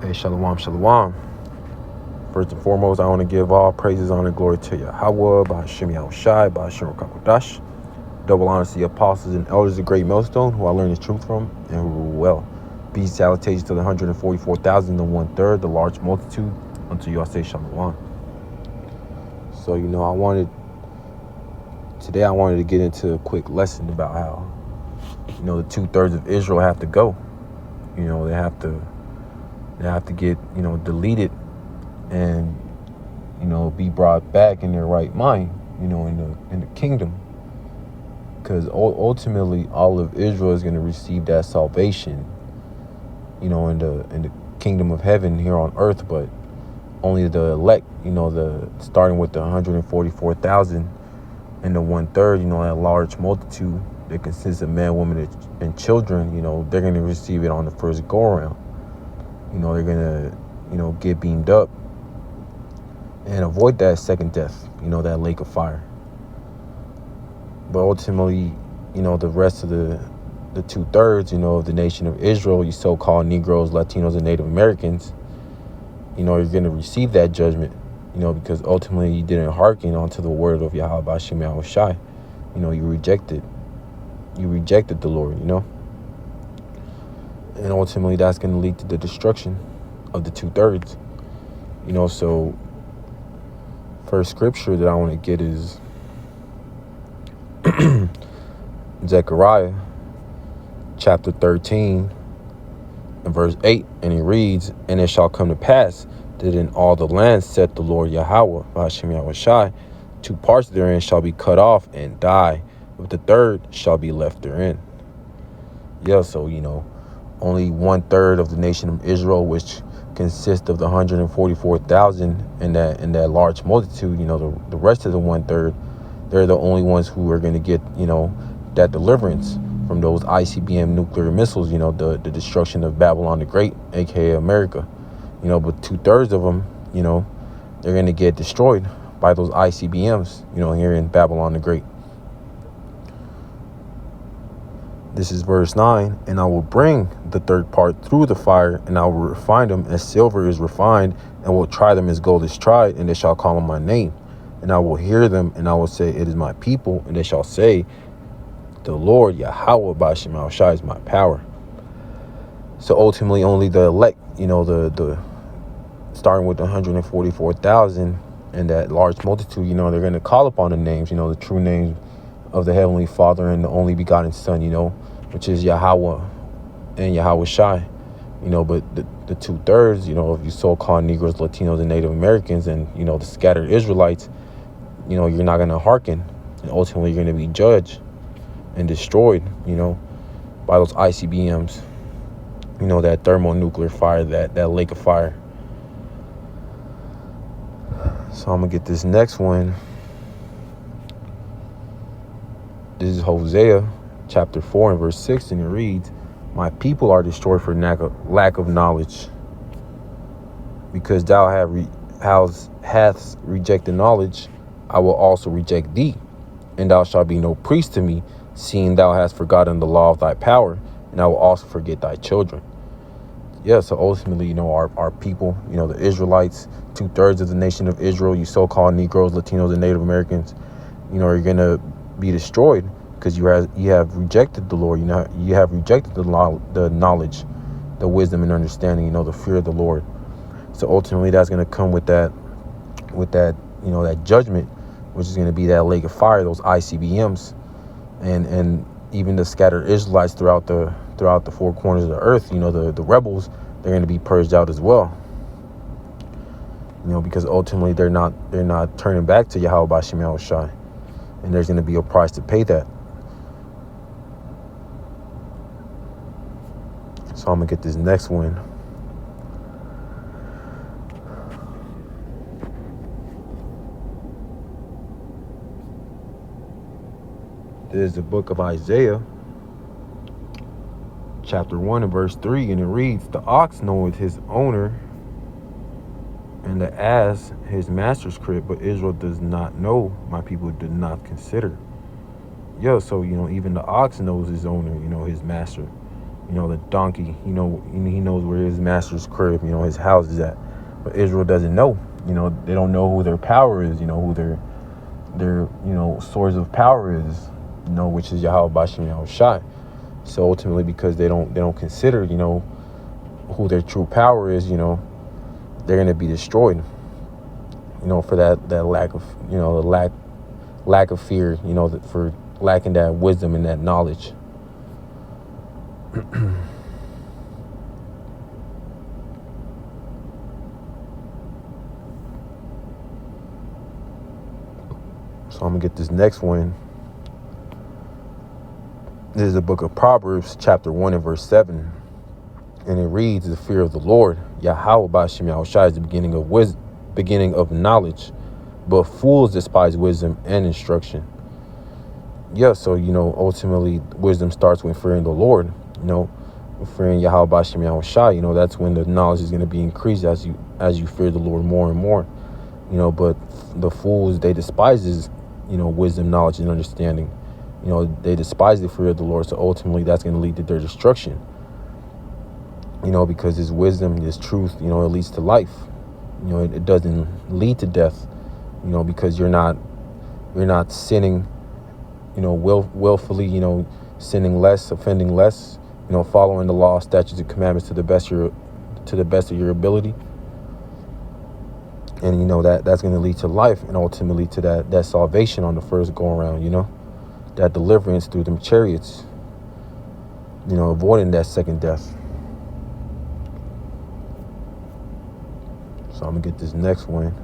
Hey, shalom, shalom. First and foremost, I want to give all praises, honor, and glory to Yahweh, Ba'ashem Yahushai, Ba'ashem Rakakwadash. Double honor to the apostles and elders of the great millstone, who I learned this truth from and who rule well. Peace, salutations to the 144,000, the one-third, the large multitude, unto you I say shalom. So, today I wanted to get into a quick lesson about how, the 2/3 of Israel have to go. They have to get, deleted and, be brought back in their right mind, in the kingdom. Because ultimately all of Israel is going to receive that salvation, in the kingdom of heaven here on earth, but only the elect, starting with the 144,000 and the one-third, that large multitude that consists of men, women, and children, they're going to receive it on the first go-around. They're going to, get beamed up and avoid that second death, that lake of fire. But ultimately, the rest of the 2/3, of the nation of Israel, you so-called Negroes, Latinos, and Native Americans, you're going to receive that judgment, because ultimately you didn't hearken onto the word of Yahweh Ba'ashem Yahushai. You rejected the Lord, and ultimately that's going to lead to the destruction of the 2/3. So first scripture that I want to get is Zechariah chapter 13 and verse 8, and it reads, "And it shall come to pass that in all the land saith the Lord Yahweh, Ba'ashem Yahushai, 2 parts therein shall be cut off and die, but the third shall be left therein." Yeah, so, only 1/3 of the nation of Israel, which consists of the 144,000 and that large multitude, the rest of the 1/3, they're the only ones who are going to get, that deliverance from those ICBM nuclear missiles, the destruction of Babylon the Great, aka America. But 2/3 of them, they're going to get destroyed by those ICBMs, here in Babylon the Great. This is verse 9, "And I will bring the third part through the fire, and I will refine them as silver is refined, and will try them as gold is tried, and they shall call on my name. And I will hear them, and I will say, it is my people, and they shall say, the Lord Yahweh Ba'ashem Yahushai is my power." So ultimately only the elect, the starting with the 144,000 and that large multitude, they're going to call upon the names, the true names of the Heavenly Father and the only begotten Son, which is Yahweh and Yahweh Shai. But the 2/3, of you so-called Negroes, Latinos, and Native Americans, and, the scattered Israelites, you're not going to hearken. And ultimately you're going to be judged and destroyed, by those ICBMs, that thermonuclear fire, that lake of fire. So I'm going to get this next one. This is Hosea chapter 4 and verse 6, and it reads, "My people are destroyed for lack of knowledge. Because thou hast rejected knowledge, I will also reject thee, and thou shalt be no priest to me, seeing thou hast forgotten the law of thy power, and I will also forget thy children." Yeah, so ultimately, our people, the Israelites, 2/3 of the nation of Israel, you so-called Negroes, Latinos, and Native Americans, are going to be destroyed because you have rejected the Lord. You have rejected the law, the knowledge, the wisdom and understanding, the fear of the Lord. So ultimately that's going to come with that, that judgment, which is going to be that lake of fire, those ICBMs, and even the scattered Israelites throughout the 4 corners of the earth, the rebels, they're going to be purged out as well. Because ultimately they're not turning back to Yahweh Ba'ashem Yahushai. And there's going to be a price to pay that. So I'm going to get this next one. This is the book of Isaiah, chapter 1 and verse 3, and it reads, "The ox knoweth his owner, and the ass his master's crib, but Israel does not know, my people did not consider." Yeah, so, even the ox knows his owner, his master. You know, the donkey, he knows where his master's crib, his house is at. But Israel doesn't know. They don't know who their power is, who their source of power is, which is Yahweh Bashim Yahushai. So ultimately, because they don't consider, who their true power is, they're gonna be destroyed. For that lack of, the lack of fear, for lacking that wisdom and that knowledge. So I'm gonna get this next one. This is the book of Proverbs, chapter 1 and verse 7. And it reads, the fear of the Lord, Yahweh Bashim Yahushai, is the beginning of knowledge, but fools despise wisdom and instruction. Yeah, so, ultimately wisdom starts with fearing the Lord, fearing Yahweh Bashim Yahushai. That's when the knowledge is going to be increased as you fear the Lord more and more. But the fools, they despise wisdom, knowledge, and understanding. They despise the fear of the Lord. So ultimately that's going to lead to their destruction. Because his wisdom, his truth, it leads to life. It doesn't lead to death, because you're not sinning, willfully, sinning less, offending less, following the law, statutes, and commandments to the best of your ability. And that's going to lead to life, and ultimately to that salvation on the first go around, that deliverance through them chariots, avoiding that second death. So I'm gonna get this next one.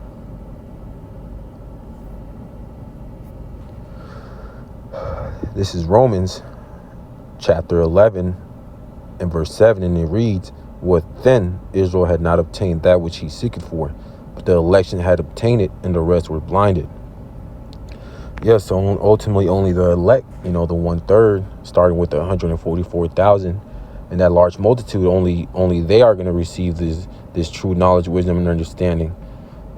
This is Romans chapter 11 and verse 7, and it reads, what then? Israel had not obtained that which he seeketh for, but the election had obtained it, and the rest were blinded. Yeah, so ultimately only the elect, the 1/3, starting with the 144,000, and that large multitude, only they are going to receive this true knowledge, wisdom, and understanding,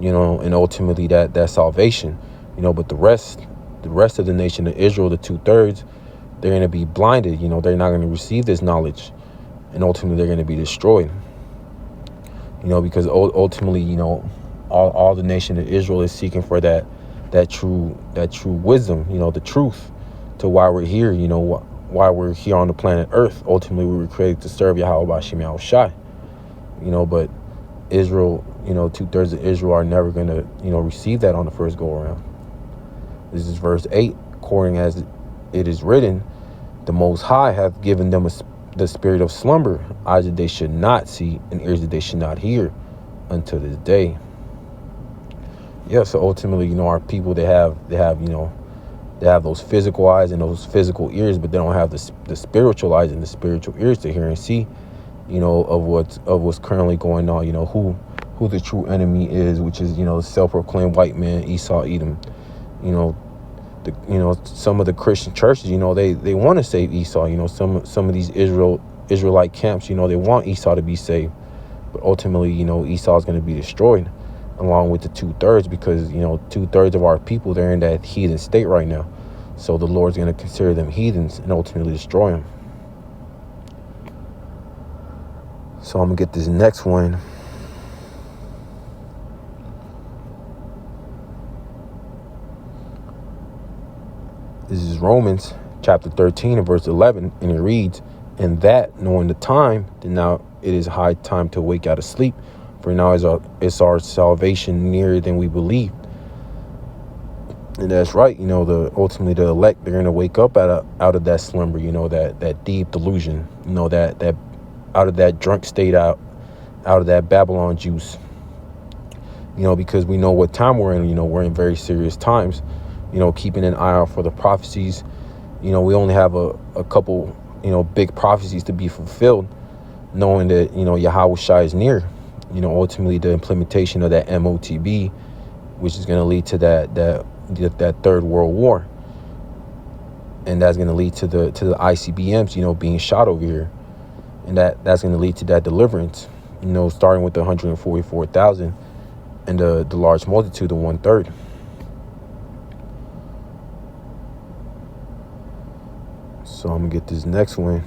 and ultimately that salvation, but the rest of the nation of Israel, the 2/3, they're going to be blinded. They're not going to receive this knowledge, and ultimately they're going to be destroyed. Because ultimately, all the nation of Israel is seeking for that true wisdom, the truth to why we're here, why we're here on the planet Earth. Ultimately, we were created to serve Yahweh Bashim Yahushai, but Israel, 2/3 of Israel are never going to, receive that on the first go around. This is verse 8, according as it is written, the Most High hath given them the spirit of slumber, eyes that they should not see, and ears that they should not hear, until this day. Yeah, so ultimately, our people, they have those physical eyes and those physical ears, but they don't have the spiritual eyes and the spiritual ears to hear and see, of what's currently going on. Who the true enemy is, which is the self-proclaimed white man, Esau, Edom. Some of the Christian churches, they want to save Esau. Some of these Israelite camps, they want Esau to be saved, but ultimately, Esau is going to be destroyed, along with the 2/3, because 2/3 of our people, they're in that heathen state right now. So the Lord's going to consider them heathens and ultimately destroy them. So I'm gonna get this next one. This is Romans chapter 13 and verse 11, and it reads, and that, knowing the time, that now it is high time to wake out of sleep, for now is our salvation nearer than we believed. And that's right, ultimately the elect, they're gonna wake up out of that slumber, that deep delusion, that out of that drunk state, out of that Babylon juice, because we know what time we're in. We're in very serious times. Keeping an eye out for the prophecies. We only have a couple, big prophecies to be fulfilled, knowing that, Yahweh Shai is near. Ultimately the implementation of that MOTB, which is going to lead to that third world war. And that's going to lead to the ICBMs, being shot over here. And that's going to lead to that deliverance, starting with the 144,000 and the large multitude, the 1/3. So I'm gonna get this next one.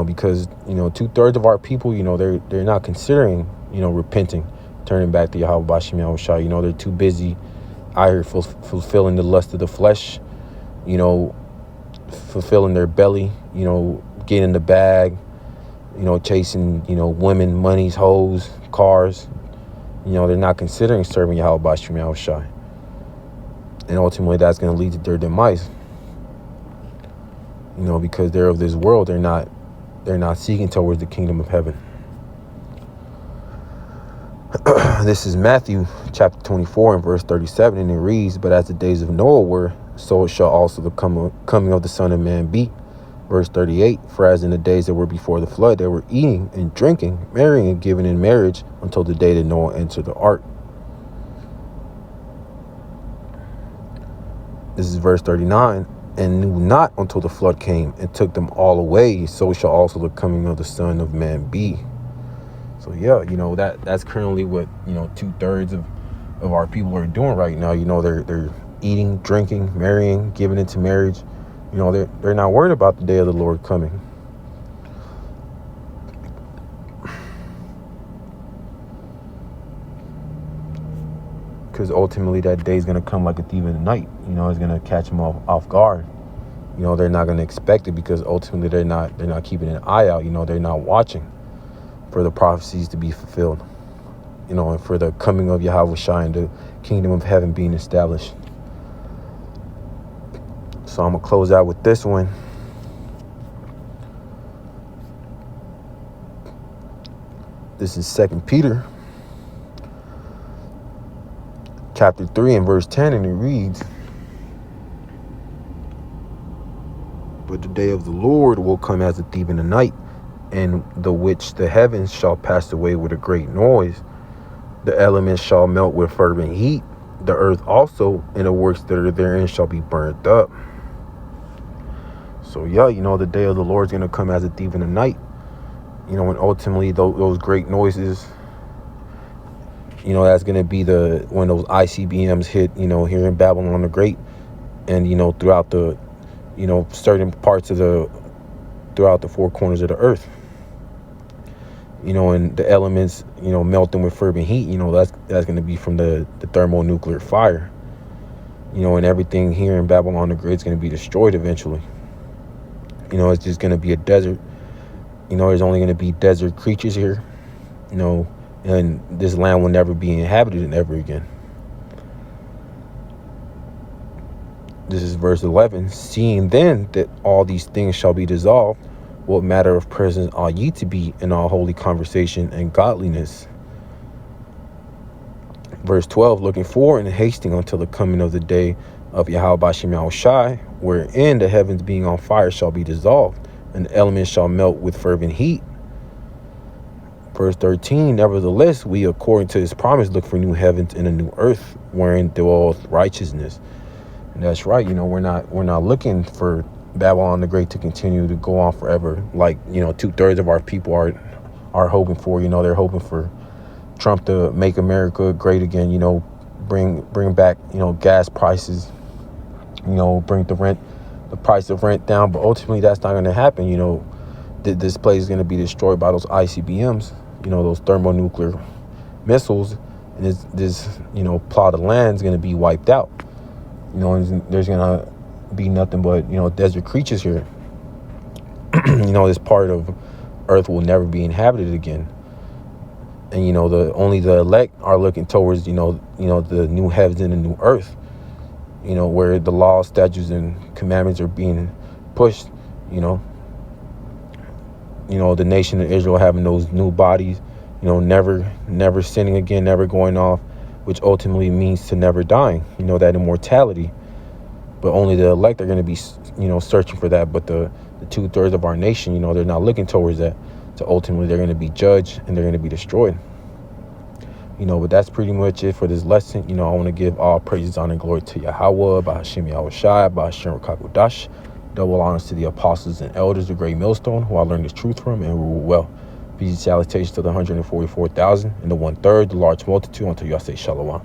Because 2/3 of our people, they're not considering, repenting, turning back to Yahweh Bashim Yahushua. They're too busy out here fulfilling the lust of the flesh, fulfilling their belly, getting in the bag, chasing, women, monies, hoes, cars. They're not considering serving Yahweh Bashim Yahushua. And ultimately that's going to lead to their demise. Because they're of this world, they're not seeking towards the kingdom of heaven. This is Matthew chapter 24 and verse 37, and it reads, "But as the days of Noah were, so it shall also the coming of the Son of Man be." Verse 38, "For as in the days that were before the flood, they were eating and drinking, marrying and giving in marriage, until the day that Noah entered the ark." This is verse 39, "And knew not until the flood came and took them all away, so shall also the coming of the Son of Man be." So yeah, that's currently what 2/3 of our people are doing right now. They're eating, drinking, marrying, giving into marriage. They're not worried about the day of the Lord coming. Because ultimately that day is going to come like a thief in the night. It's going to catch them off guard. They're not going to expect it, because ultimately they're not keeping an eye out. They're not watching for the prophecies to be fulfilled, and for the coming of Yahweh Shai and the kingdom of heaven being established. So I'm going to close out with this one. This is 2 Peter chapter 3 and verse 10, and it reads, "But the day of the Lord will come as a thief in the night, in the which the heavens shall pass away with a great noise. The elements shall melt with fervent heat. The earth also and the works that are therein shall be burnt up." So yeah, the day of the Lord is going to come as a thief in the night. And ultimately those great noises, that's going to be when those ICBMs hit, here in Babylon the Great, and, throughout the, certain parts throughout the four corners of the earth. And the elements, melting with fervent heat, that's going to be from the thermonuclear fire. And everything here in Babylon the Great is going to be destroyed eventually. It's just going to be a desert. There's only going to be desert creatures here, and this land will never be inhabited ever again. This is verse 11. "Seeing then that all these things shall be dissolved, what matter of presence ought ye to be in all holy conversation and godliness?" Verse 12. "Looking forward and hasting until the coming of the day of Yahweh Bashim Yahushai, wherein the heavens being on fire shall be dissolved, and the elements shall melt with fervent heat." Verse 13. "Nevertheless, we according to his promise look for new heavens and a new earth, wherein dwelleth righteousness." And that's right. We're not looking for Babylon the Great to continue to go on forever, like 2/3 of our people are hoping for. They're hoping for Trump to make America great again. Bring back gas prices. Bring the price of rent down. But ultimately, that's not going to happen. This place is going to be destroyed by those ICBMs. Those thermonuclear missiles, and this plot of land is going to be wiped out. There's going to be nothing but desert creatures here. This part of earth will never be inhabited again. And only the elect are looking towards the new heavens and the new earth, where the laws, statutes, and commandments are being pushed. The nation of Israel having those new bodies, never sinning again, never going off, which ultimately means to never dying, that immortality. But only the elect are going to be, searching for that. But the 2/3 of our nation, they're not looking towards that. So ultimately they're going to be judged and they're going to be destroyed. But that's pretty much it for this lesson. I want to give all praises, honor, and glory to Yahweh, Bahashim Yahushai, Bahashim Rakakodash. Double honors to the apostles and elders, the great millstone, who I learned this truth from and rule well. Peace and salutations to the 144,000 and the 1/3, the large multitude, until y'all say shalom.